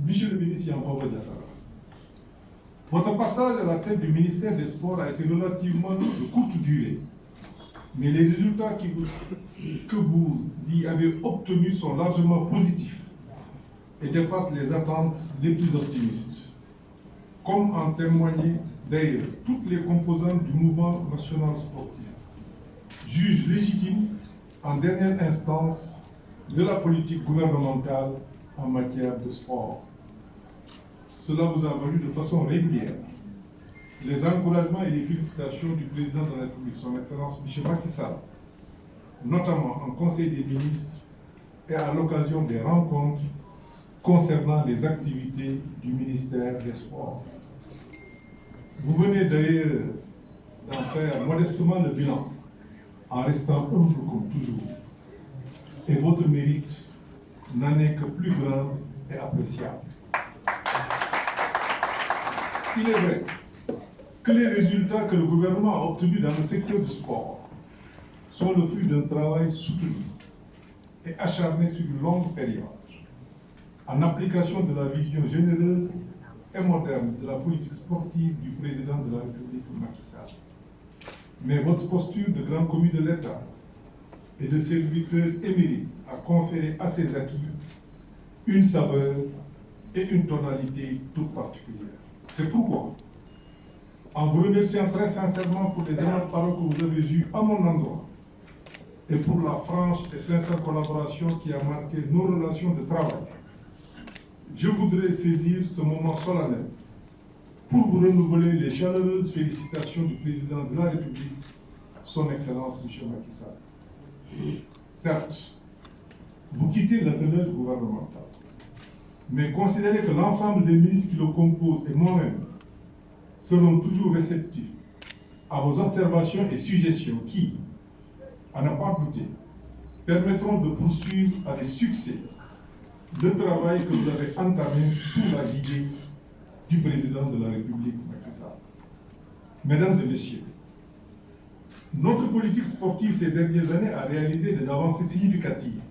Monsieur le ministre Yankhoba Diattara, votre passage à la tête du ministère des Sports a été relativement de courte durée, mais les résultats que vous y avez obtenus sont largement positifs et dépassent les attentes les plus optimistes, comme en témoignaient d'ailleurs toutes les composantes du mouvement national sportif, juge légitime en dernière instance de la politique gouvernementale en matière de sport. Cela vous a valu de façon régulière les encouragements et les félicitations du président de la République, son Excellence M. Macky Sall, notamment en Conseil des ministres et à l'occasion des rencontres concernant les activités du ministère des Sports. Vous venez d'ailleurs d'en faire modestement le bilan, en restant humble comme toujours. Et votre mérite n'en est que plus grand et appréciable. Il est vrai que les résultats que le gouvernement a obtenus dans le secteur du sport sont le fruit d'un travail soutenu et acharné sur une longue période, en application de la vision généreuse et moderne de la politique sportive du président de la République, Macky Sall. Mais votre posture de grand commis de l'État et de serviteur émérite a conféré à ces acquis une saveur et une tonalité toute particulière. C'est pourquoi, en vous remerciant très sincèrement pour les aimantes paroles que vous avez eues à mon endroit et pour la franche et sincère collaboration qui a marqué nos relations de travail, je voudrais saisir ce moment solennel pour vous renouveler les chaleureuses félicitations du président de la République, son Excellence M. Macky Sall. Certes, vous quittez la demeure gouvernementale, mais considérez que l'ensemble des ministres qui le composent et moi-même seront toujours réceptifs à vos observations et suggestions qui, à ne pas douter, permettront de poursuivre avec succès le travail que vous avez entamé sous la guidée du président de la République, Macky Sall. Mesdames et messieurs, notre politique sportive ces dernières années a réalisé des avancées significatives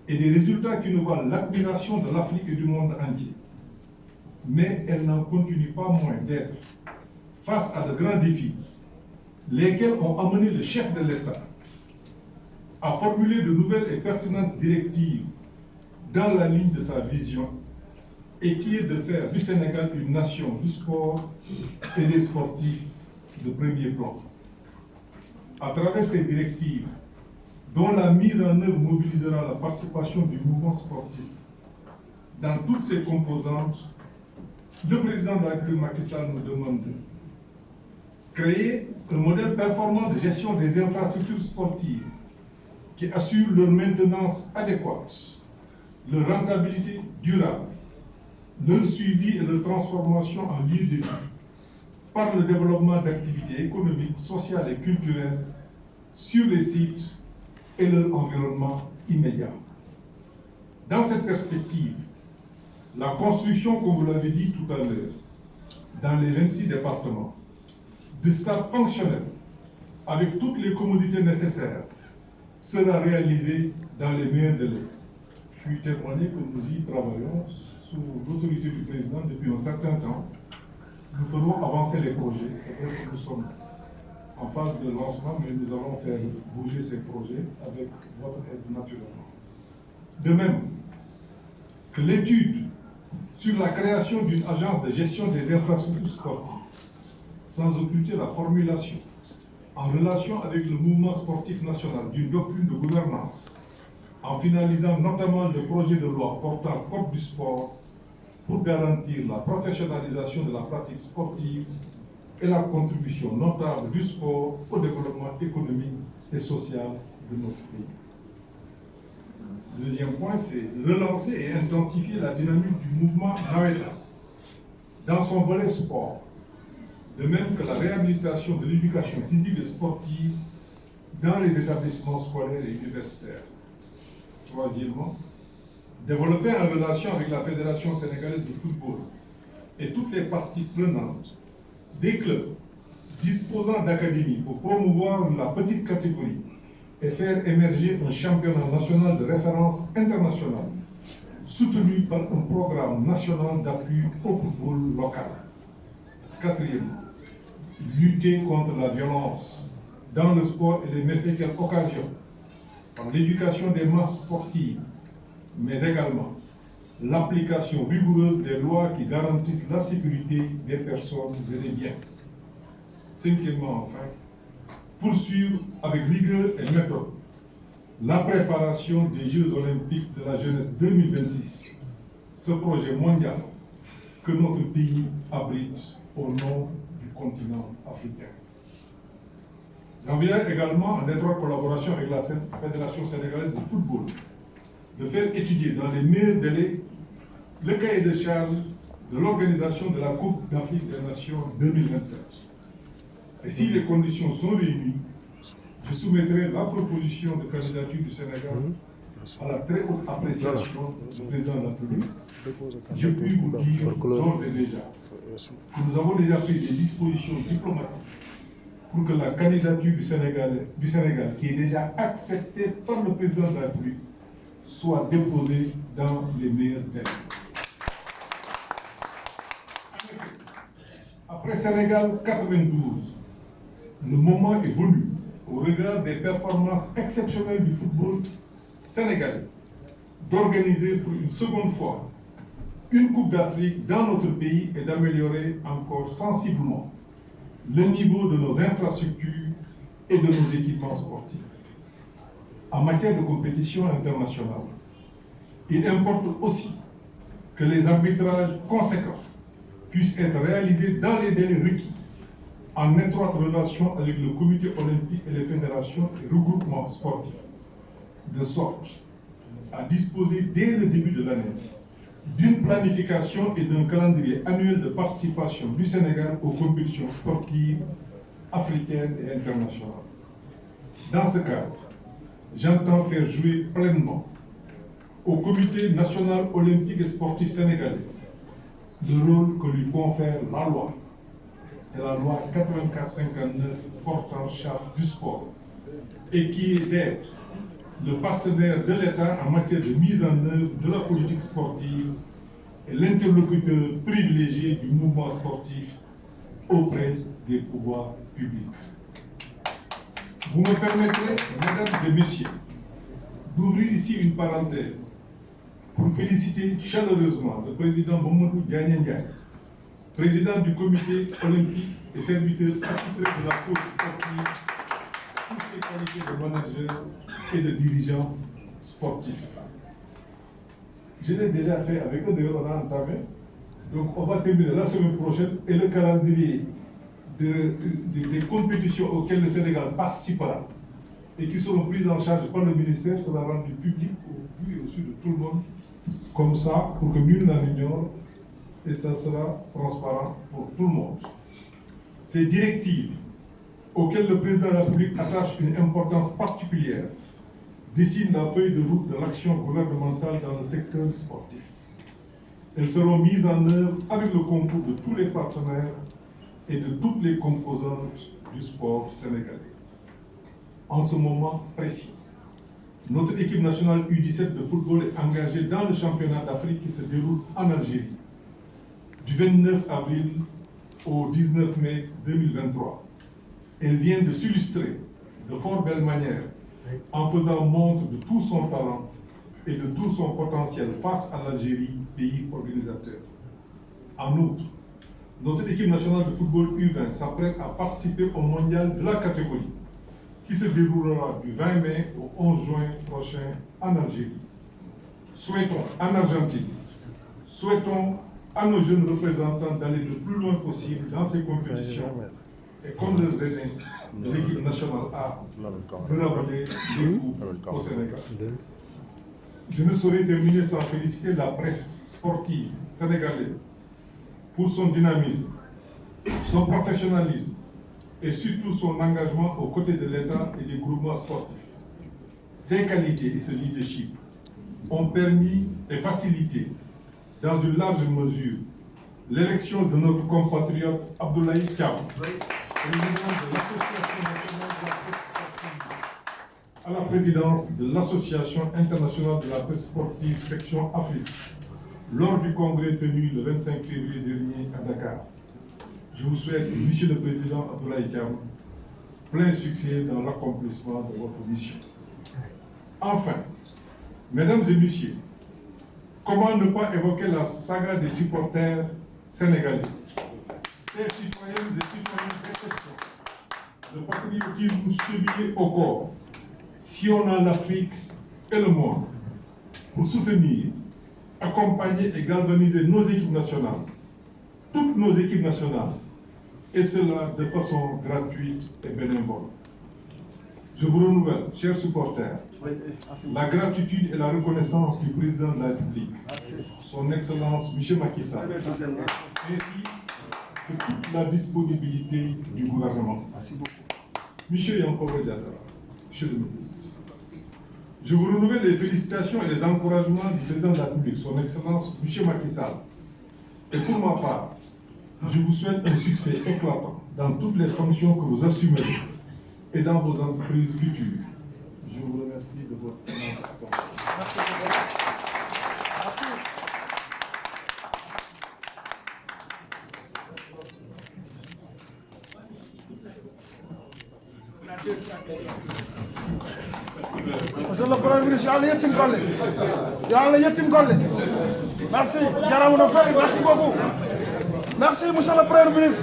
et des résultats qui nous valent l'admiration de l'Afrique et du monde entier. Mais elle n'en continue pas moins d'être face à de grands défis, lesquels ont amené le chef de l'État à formuler de nouvelles et pertinentes directives dans la ligne de sa vision, et qui est de faire du Sénégal une nation du sport et des sportifs de premier plan. À travers ces directives, dont la mise en œuvre mobilisera la participation du mouvement sportif dans toutes ses composantes, le président de la République Macky Sall nous demande de créer un modèle performant de gestion des infrastructures sportives qui assure leur maintenance adéquate, leur rentabilité durable, leur suivi et leur transformation en lieu de vie par le développement d'activités économiques, sociales et culturelles sur les sites et leur environnement immédiat. Dans cette perspective, la construction, comme vous l'avez dit tout à l'heure, dans les 26 départements, de stades fonctionnels avec toutes les commodités nécessaires sera réalisée dans les meilleurs délais. Je suis témoigné que nous y travaillons sous l'autorité du président depuis un certain temps. Nous ferons avancer les projets. C'est vrai que nous sommes en phase de lancement, mais nous allons faire bouger ces projets avec votre aide naturellement. De même que l'étude sur la création d'une agence de gestion des infrastructures sportives, sans occulter la formulation, en relation avec le mouvement sportif national, d'une doctrine de gouvernance, en finalisant notamment le projet de loi portant code du sport pour garantir la professionnalisation de la pratique sportive et la contribution notable du sport au développement économique et social de notre pays. Deuxième point, c'est relancer et intensifier la dynamique du mouvement Naweta dans son volet sport, de même que la réhabilitation de l'éducation physique et sportive dans les établissements scolaires et universitaires. Troisièmement, développer en relation avec la Fédération sénégalaise de football et toutes les parties prenantes des clubs disposant d'académies pour promouvoir la petite catégorie et faire émerger un championnat national de référence internationale soutenu par un programme national d'appui au football local. Quatrièmement, lutter contre la violence dans le sport et les méfaits qu'elle occasionne, par l'éducation des masses sportives, mais également l'application rigoureuse des lois qui garantissent la sécurité des personnes et des biens. Cinquièmement, enfin, poursuivre avec rigueur et méthode la préparation des Jeux olympiques de la jeunesse 2026, ce projet mondial que notre pays abrite au nom du continent africain. J'en viens également en étroite collaboration avec la Fédération sénégalaise de football de faire étudier dans les meilleurs délais le cahier de charges de l'organisation de la Coupe d'Afrique des Nations 2027. Et si les conditions sont réunies, je soumettrai la proposition de candidature du Sénégal à la très haute appréciation du président de la République. Je puis vous dire d'ores et déjà que nous avons déjà pris des dispositions diplomatiques pour que la candidature du Sénégal, qui est déjà acceptée par le président de la République, soit déposée dans les meilleurs délais. Après Sénégal 92, le moment est venu, au regard des performances exceptionnelles du football sénégalais, d'organiser pour une seconde fois une Coupe d'Afrique dans notre pays et d'améliorer encore sensiblement le niveau de nos infrastructures et de nos équipements sportifs. En matière de compétition internationale, il importe aussi que les arbitrages conséquents puissent être réalisés dans les délais requis, en étroite relation avec le comité olympique et les fédérations et regroupements sportifs, de sorte à disposer dès le début de l'année d'une planification et d'un calendrier annuel de participation du Sénégal aux compétitions sportives africaines et internationales. Dans ce cadre, j'entends faire jouer pleinement au Comité national olympique et sportif sénégalais le rôle que lui confère la loi. C'est la loi 84-59 portant charge du sport et qui est d'être le partenaire de l'État en matière de mise en œuvre de la politique sportive et l'interlocuteur privilégié du mouvement sportif auprès des pouvoirs publics. Vous me permettrez, mesdames et messieurs, d'ouvrir ici une parenthèse pour féliciter chaleureusement le président Mamadou Diagne Ndiaye, président du comité olympique et serviteur attitré de la course sportive, toutes ses qualités de manager et de dirigeant sportif. Je l'ai déjà fait avec eux, d'ailleurs on a entamé. Donc on va terminer la semaine prochaine et le calendrier des compétitions auxquelles le Sénégal participera et qui seront prises en charge par le ministère sera rendu public au vu et au su de tout le monde, comme ça, pour que nul n'en ignore, et ça sera transparent pour tout le monde. Ces directives, auxquelles le président de la République attache une importance particulière, dessinent la feuille de route de l'action gouvernementale dans le secteur sportif. Elles seront mises en œuvre avec le concours de tous les partenaires et de toutes les composantes du sport sénégalais. En ce moment précis, notre équipe nationale U17 de football est engagée dans le championnat d'Afrique qui se déroule en Algérie, du 29 avril au 19 mai 2023. Elle vient de s'illustrer de fort belle manière en faisant montre de tout son talent et de tout son potentiel face à l'Algérie, pays organisateur. En outre, notre équipe nationale de football U20 s'apprête à participer au mondial de la catégorie qui se déroulera du 20 mai au 11 juin prochain en Algérie. Souhaitons en Argentine, souhaitons à nos jeunes représentants d'aller le plus loin possible dans ces compétitions et comme leurs aînés de l'équipe nationale A, de ramener des coupes au Sénégal. Je ne saurais terminer sans féliciter la presse sportive sénégalaise pour son dynamisme, son professionnalisme et surtout son engagement aux côtés de l'État et des groupements sportifs. Ces qualités et ce leadership ont permis et facilité, dans une large mesure, l'élection de notre compatriote Abdoulaye Thiam, président de l'Association nationale de la presse sportive, à la présidence de l'Association internationale de la presse sportive section Afrique lors du congrès tenu le 25 février dernier à Dakar. Je vous souhaite, Monsieur le Président Abdoulaye Thiam, plein succès dans l'accomplissement de votre mission. Enfin, Mesdames et Messieurs, comment ne pas évoquer la saga des supporters sénégalais, ces citoyennes et citoyens d'exception, le patriotisme chevillé au corps, sillonnant l'Afrique et le monde, pour soutenir, accompagner et galvaniser nos équipes nationales, toutes nos équipes nationales, et cela de façon gratuite et bénévole. Je vous renouvelle, chers supporters, la gratitude et la reconnaissance du président de la République, son Excellence M. Macky Sall, ainsi que toute la disponibilité du gouvernement. Merci beaucoup. Monsieur Yankhoba Diattara, Monsieur le ministre, je vous renouvelle les félicitations et les encouragements du président de la République, son Excellence M. Macky Sall. Et pour ma part, je vous souhaite un succès éclatant dans toutes les fonctions que vous assumerez et dans vos entreprises futures. Je vous remercie de votre attention. Monsieur le Premier ministre, Yàlla yettim golle. Merci, merci beaucoup. Merci, Monsieur le Premier ministre.